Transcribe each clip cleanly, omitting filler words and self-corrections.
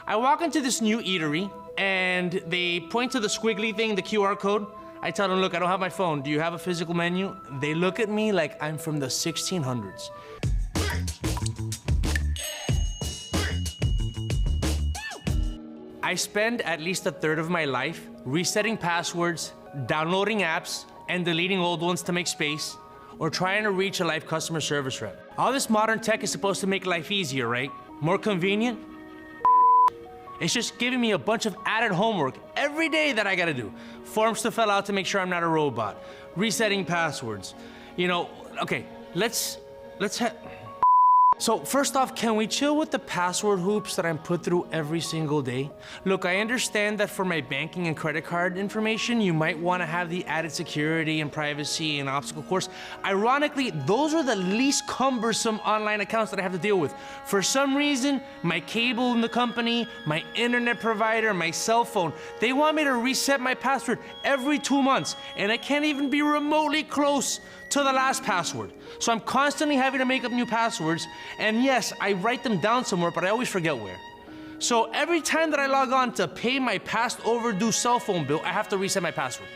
I walk into this new eatery and they point to the squiggly thing, the QR code. I tell them, look, I don't have my phone. Do you have a physical menu? They look at me like I'm from the 1600s. I spend at least a third of my life resetting passwords, downloading apps, and deleting old ones to make space, or trying to reach a live customer service rep. All this modern tech is supposed to make life easier, right? More convenient? It's just giving me a bunch of added homework every day that I gotta do. Forms to fill out to make sure I'm not a robot. Resetting passwords. You know, okay, So first off, can we chill with the password hoops that I'm put through every single day? Look, I understand that for my banking and credit card information, you might want to have the added security and privacy and obstacle course. Ironically, those are the least cumbersome online accounts that I have to deal with. For some reason, my cable in the company, my internet provider, my cell phone, they want me to reset my password every 2 months, and I can't even be remotely close to the last password. So I'm constantly having to make up new passwords, and yes, I write them down somewhere, but I always forget where. So every time that I log on to pay my past overdue cell phone bill, I have to reset my password.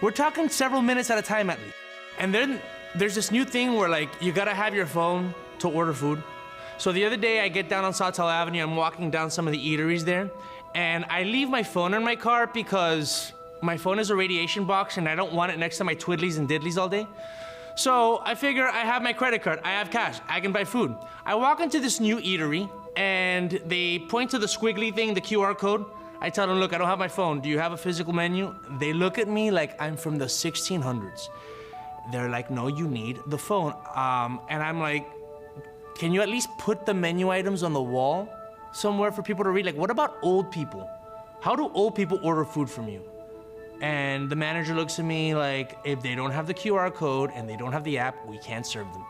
We're talking several minutes at a time at least. And then there's this new thing where like, you gotta have your phone to order food. So the other day I get down on Sawtell Avenue, I'm walking down some of the eateries there, and I leave my phone in my car because my phone is a radiation box and I don't want it next to my twiddlies and diddlies all day. So I figure I have my credit card, I have cash, I can buy food. I walk into this new eatery and they point to the squiggly thing, the QR code. I tell them, look, I don't have my phone. Do you have a physical menu? They look at me like I'm from the 1600s. They're like, no, you need the phone. And I'm like, can you at least put the menu items on the wall somewhere for people to read? Like, what about old people? How do old people order food from you? And the manager looks at me like, if they don't have the QR code and they don't have the app, we can't serve them.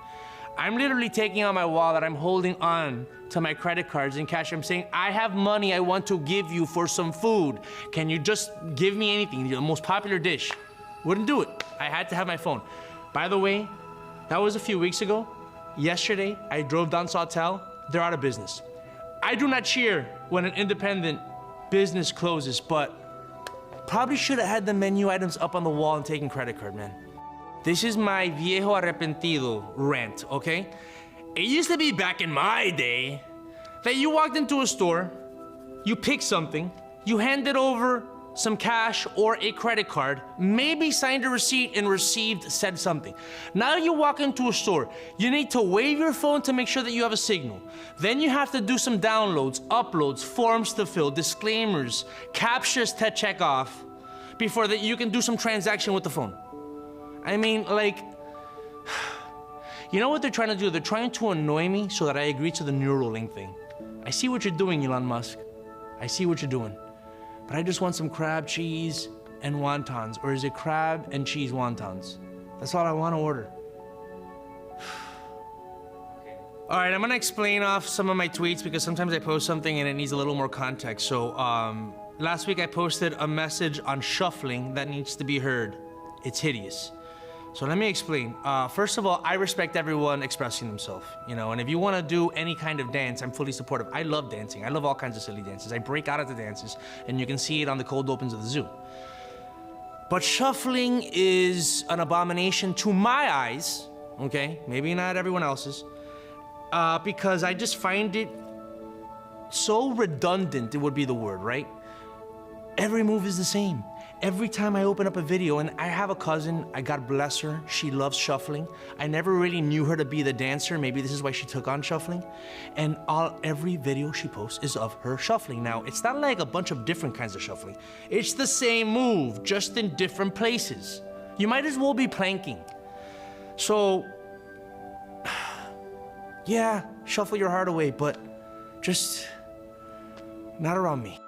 I'm literally taking out my wallet, I'm holding on to my credit cards and cash. I'm saying, I have money I want to give you for some food. Can you just give me anything, the most popular dish? Wouldn't do it. I had to have my phone. By the way, that was a few weeks ago. Yesterday, I drove down Sawtell, they're out of business. I do not cheer when an independent business closes, but probably should have had the menu items up on the wall and taken credit card, man. This is my viejo arrepentido rant, okay? It used to be back in my day that you walked into a store, you picked something, you handed over some cash or a credit card, maybe signed a receipt and received said something. Now you walk into a store, you need to wave your phone to make sure that you have a signal. Then you have to do some downloads, uploads, forms to fill, disclaimers, captures to check off before that you can do some transaction with the phone. I mean, like, you know what they're trying to do? They're trying to annoy me so that I agree to the Neuralink thing. I see what you're doing, Elon Musk. I see what you're doing. But I just want some crab cheese and wontons, or is it crab and cheese wontons? That's all I want to order. All right, I'm gonna explain off some of my tweets because sometimes I post something and it needs a little more context. So last week I posted a message on shuffling that needs to be heard. It's hideous. So let me explain. First of all, I respect everyone expressing themselves, you know, and if you want to do any kind of dance, I'm fully supportive. I love dancing. I love all kinds of silly dances. I break out of the dances, and you can see it on the cold opens of the zoo. But shuffling is an abomination to my eyes, okay? Maybe not everyone else's, because I just find it so redundant, it would be the word, right? Every move is the same. Every time I open up a video, and I have a cousin, God bless her, she loves shuffling. I never really knew her to be the dancer. Maybe this is why she took on shuffling. And every video she posts is of her shuffling. Now, it's not like a bunch of different kinds of shuffling. It's the same move, just in different places. You might as well be planking. So, yeah, shuffle your heart away, but just not around me.